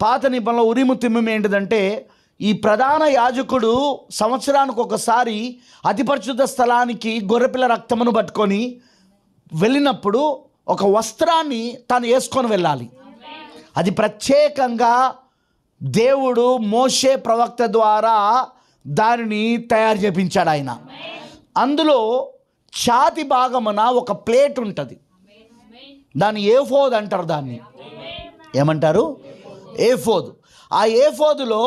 పాత నిబంధనలో ఉరీము తుమ్మీము ఏంటిదంటే, ఈ ప్రధాన యాజకుడు సంవత్సరానికి ఒకసారి అతి పరిశుద్ధ స్థలానికి గొర్రెపిల్ల రక్తమును పట్టుకొని వెళ్ళినప్పుడు ఒక వస్త్రాన్ని తాను వేసుకొని వెళ్ళాలి. అది ప్రత్యేకంగా దేవుడు మోషే ప్రవక్త ద్వారా దానిని తయారు చేయించాడు ఆయన. అందులో ఛాతి భాగమున ఒక ప్లేట్ ఉంటుంది, దాన్ని ఏఫోద్ అంటారు. దాన్ని ఏమంటారు? ఏఫోద్. ఆ ఏఫోదులో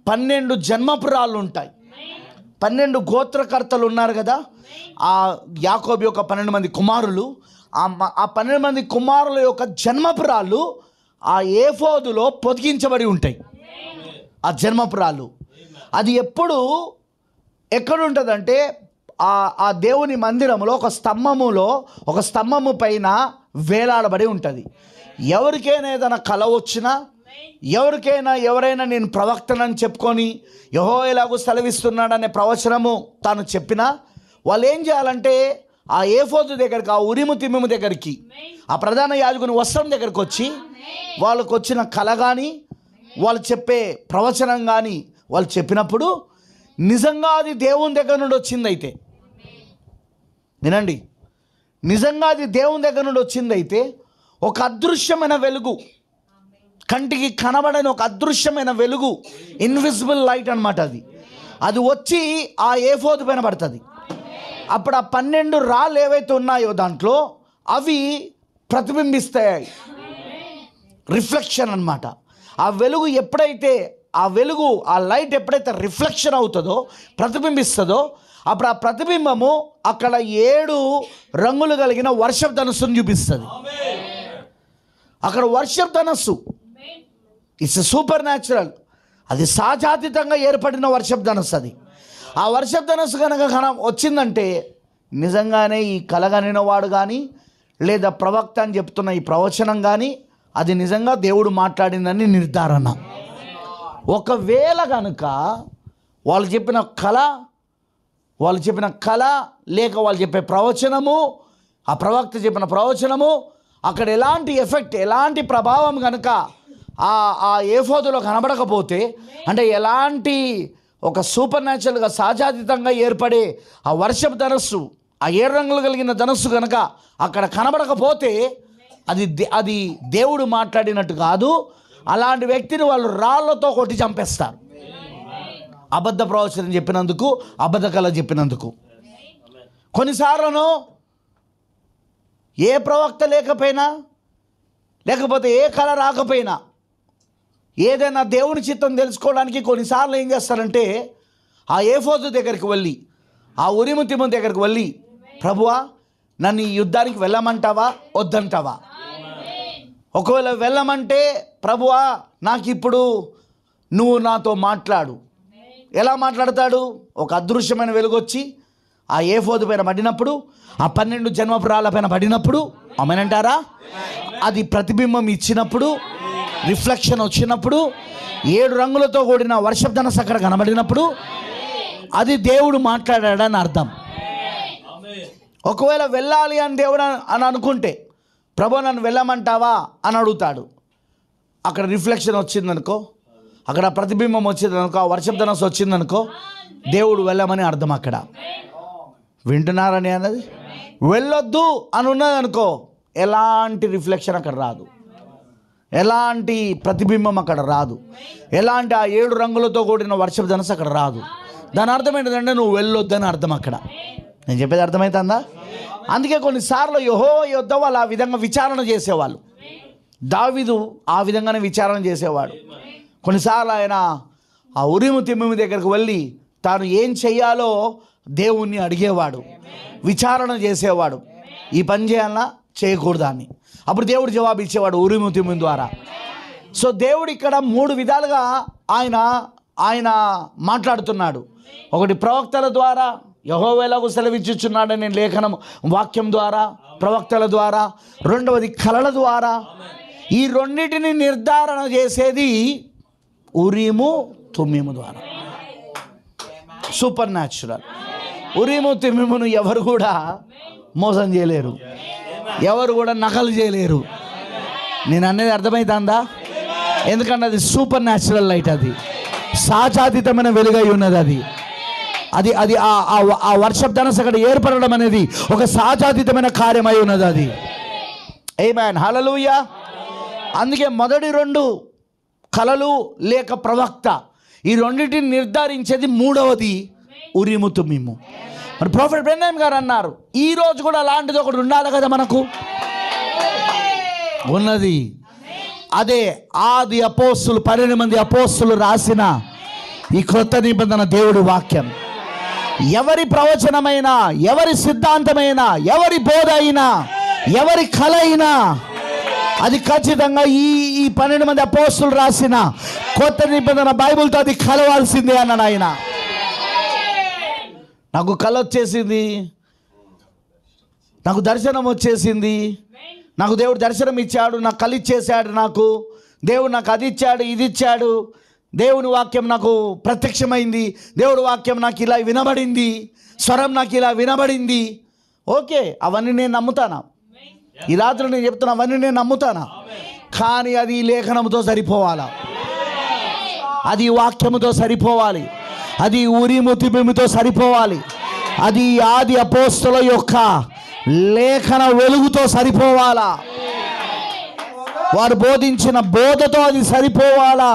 12 జన్మపురాలు ఉంటాయి. 12 గోత్రకర్తలు ఉన్నారు కదా, ఆ యాకోబు యొక్క 12 మంది కుమారులు. ఆ 12 మంది కుమారుల యొక్క జన్మపురాలు ఆ ఏఫోదులో పొదిగించబడి ఉంటాయి. ఆ జన్మపురాలు అది ఎక్కడుంటుందంటే ఆ దేవుని మందిరంలో ఒక స్తంభము పైన వేలాడబడి ఉంటుంది. ఎవరికైనా ఏదైనా కల వచ్చినా, ఎవరైనా నేను ప్రవక్తనని చెప్పుకొని యెహోవా ఎలాగో సెలవిస్తున్నాడనే ప్రవచనము తాను చెప్పినా, వాళ్ళు ఏం చేయాలంటే ఆ ఏఫోదు దగ్గరికి, ఆ ఉరీము తుమ్మీము దగ్గరికి, ఆ ప్రధాన యాజకుని వస్త్రం దగ్గరికి వచ్చి వాళ్ళకు వచ్చిన కల కానీ, వాళ్ళు చెప్పే ప్రవచనం కానీ వాళ్ళు చెప్పినప్పుడు నిజంగా అది దేవుని దగ్గర నుండి వచ్చిందైతే, వినండి, నిజంగా అది దేవుని దగ్గర నుండి వచ్చిందైతే ఒక అదృశ్యమైన వెలుగు, కంటికి కనబడని ఒక అదృశ్యమైన వెలుగు, ఇన్విజిబుల్ లైట్ అనమాట. అది వచ్చి ఆ ఏఫోదు పైన పడుతుంది. అప్పుడు ఆ 12 రాళ్ళు ఏవైతే ఉన్నాయో దాంట్లో అవి ప్రతిబింబిస్తాయి, రిఫ్లెక్షన్ అన్నమాట. ఆ వెలుగు ఎప్పుడైతే ఆ లైట్ ఎప్పుడైతే రిఫ్లెక్షన్ అవుతుందో, ప్రతిబింబిస్తుందో, అప్పుడు ఆ ప్రతిబింబము అక్కడ 7 రంగులు కలిగిన వర్షపు ధనుస్సును చూపిస్తుంది. అక్కడ వర్షపు ధనస్సు ఇట్స్ సూపర్ న్యాచురల్, అది సాజాతీతంగా ఏర్పడిన వర్షపు ధనస్సు. అది ఆ వర్షపు ధనస్సు కనుక వచ్చిందంటే నిజంగానే ఈ కలగనిన వాడు కానీ, లేదా ప్రవక్త అని చెప్తున్న ఈ ప్రవచనం కానీ అది నిజంగా దేవుడు మాట్లాడిందని నిర్ధారణ. ఒకవేళ కనుక వాళ్ళు చెప్పిన కళ లేక వాళ్ళు చెప్పే ప్రవచనము, ఆ ప్రవక్త చెప్పిన ప్రవచనము అక్కడ ఎలాంటి ఎఫెక్ట్, ఎలాంటి ప్రభావం కనుక ఆ ఏఫోదులో కనబడకపోతే, అంటే ఎలాంటి ఒక సూపర్ న్యాచురల్గా సాజాతీతంగా ఏర్పడే ఆ వర్షపు ధనస్సు, ఆ 7 రంగులు కలిగిన ధనస్సు కనుక అక్కడ కనబడకపోతే అది దేవుడు మాట్లాడినట్టు కాదు. అలాంటి వ్యక్తిని వాళ్ళు రాళ్లతో కొట్టి చంపేస్తారు, అబద్ధ ప్రవచనం చెప్పినందుకు, అబద్ధ కళ చెప్పినందుకు. కొన్నిసార్లు ఏ ప్రవక్త లేకపోయినా, లేకపోతే ఏ కళ రాకపోయినా, ఏదైనా దేవుని చిత్తం తెలుసుకోవడానికి కొన్నిసార్లు ఏం చేస్తారంటే ఆ ఏఫోదు దగ్గరికి వెళ్ళి, ఆ ఉరీము తుమ్మీము దగ్గరికి వెళ్ళి, ప్రభువా నన్ను ఈ యుద్ధానికి వెళ్ళమంటావా వద్దంటావా? ఒకవేళ వెళ్ళమంటే, ప్రభువా నాకు ఇప్పుడు నువ్వు నాతో మాట్లాడు. ఎలా మాట్లాడతాడు? ఒక అదృశ్యమైన వెలుగొచ్చి ఆ ఏఫోదు పైన పడినప్పుడు, ఆ 12 జన్మపురాల పైన పడినప్పుడు, అమేనంటారా? అది ప్రతిబింబం ఇచ్చినప్పుడు, రిఫ్లెక్షన్ వచ్చినప్పుడు, 7 రంగులతో కూడిన వర్షపు ధనస్సు అక్కడ కనబడినప్పుడు అది దేవుడు మాట్లాడాడని అర్థం. ఒకవేళ వెళ్ళాలి అని దేవుడు అని అనుకుంటే, ప్రభు నన్ను వెళ్ళమంటావా అని అడుగుతాడు. అక్కడ రిఫ్లెక్షన్ వచ్చిందనుకో, అక్కడ ప్రతిబింబం వచ్చిందనుకో, ఆ వర్షపు ధనస్సు వచ్చిందనుకో, దేవుడు వెళ్ళమని అర్థం. అక్కడ వింటున్నారని అన్నది. వెళ్ళొద్దు అని ఉన్నదనుకో, ఎలాంటి రిఫ్లెక్షన్ అక్కడ రాదు, ఎలాంటి ప్రతిబింబం అక్కడ రాదు, ఎలాంటి ఆ 7 రంగులతో కూడిన వర్షపు ధనస్సు అక్కడ రాదు. దాని అర్థం ఏంటంటే నువ్వు వెళ్ళొద్దని అర్థం. అక్కడ నేను చెప్పేది అర్థమవుతుందా? అందుకే కొన్నిసార్లు యెహోవా యొద్ద వాళ్ళు ఆ విధంగా విచారణ చేసేవాళ్ళు. దావీదు ఆ విధంగానే విచారణ చేసేవాడు. కొన్నిసార్లు ఆయన ఆ ఉరీము తుమ్మీము దగ్గరికి వెళ్ళి తాను ఏం చెయ్యాలో దేవుణ్ణి అడిగేవాడు, విచారణ చేసేవాడు. ఈ పని చేయాలన్నా చేయకూడదా అని. అప్పుడు దేవుడు జవాబు ఇచ్చేవాడు ఉరీము తుమ్మీము ద్వారా. సో దేవుడు ఇక్కడ 3 విధాలుగా ఆయన మాట్లాడుతున్నాడు. ఒకటి ప్రవక్తల ద్వారా, యెహోవా ఎలాగో సెలవిచ్చుచున్నాడని లేఖనం వాక్యం ద్వారా, ప్రవక్తల ద్వారా. రెండవది కళల ద్వారా. ఈ రెండింటిని నిర్ధారణ చేసేది ఉరీము తుమ్మీము ద్వారా. Super natural. ఉరీము తుమ్మీమును ఎవరు కూడా మోసం చేయలేరు, ఎవరు కూడా నకలు చేయలేరు. నేను అనేది అర్థమవుతుందా? ఎందుకంటే అది సూపర్ న్యాచురల్ లైట్, అది సహజాతీతమైన వెలుగై ఉన్నది. అది అది ఆ వర్షపు ధనస్సు అక్కడ ఏర్పడడం అనేది ఒక సహజాతీతమైన కార్యమై ఉన్నది. అది ఆమేన్, హల్లెలూయా. అందుకే మొదటి 2 కలలు లేక ప్రవక్త, ఈ రెండింటిని నిర్ధారించేది మూడవది ఉరీము తుమ్మీము. మరి ప్రొఫెట్ బ్రెన్హామ్ గారు అన్నారు, ఈరోజు కూడా అలాంటిది ఒకటి ఉండాలి కదా మనకు. ఉన్నది. అదే ఆది అపోస్తులు 12 మంది అపోస్తులు రాసిన ఈ క్రొత్త నిబంధన దేవుడి వాక్యం. ఎవరి ప్రవచనమైనా, ఎవరి సిద్ధాంతమైనా, ఎవరి బోధ అయినా, ఎవరి కళ అయినా అది ఖచ్చితంగా ఈ 12 మంది అపోస్తులు రాసిన కొత్త నిబంధన బైబిల్తో అది కలవాల్సిందే అన్నాడు ఆయన. నాకు కళ వచ్చేసింది, నాకు దర్శనం వచ్చేసింది, నాకు దేవుడు దర్శనం ఇచ్చాడు, నాకు కళ ఇచ్చేసాడు, నాకు దేవుడు నాకు అది ఇచ్చాడు, ఇది ఇచ్చాడు, దేవుని వాక్యం నాకు ప్రత్యక్షమైంది, దేవుడి వాక్యం నాకు ఇలా వినబడింది, స్వరం నాకు ఇలా వినబడింది. ఓకే, అవన్నీ నేను నమ్ముతానా? ఈ రాత్రి నేను చెప్తున్నా, అవన్నీ నేను నమ్ముతానా? కానీ అది లేఖనంతో సరిపోవాలా, అది వాక్యముతో సరిపోవాలి, అది ఉరీము తుమ్మీముతో సరిపోవాలి, అది ఆది అపోస్తుల యొక్క లేఖన వెలుగుతో సరిపోవాలా, వారు బోధించిన బోధతో అది సరిపోవాలా.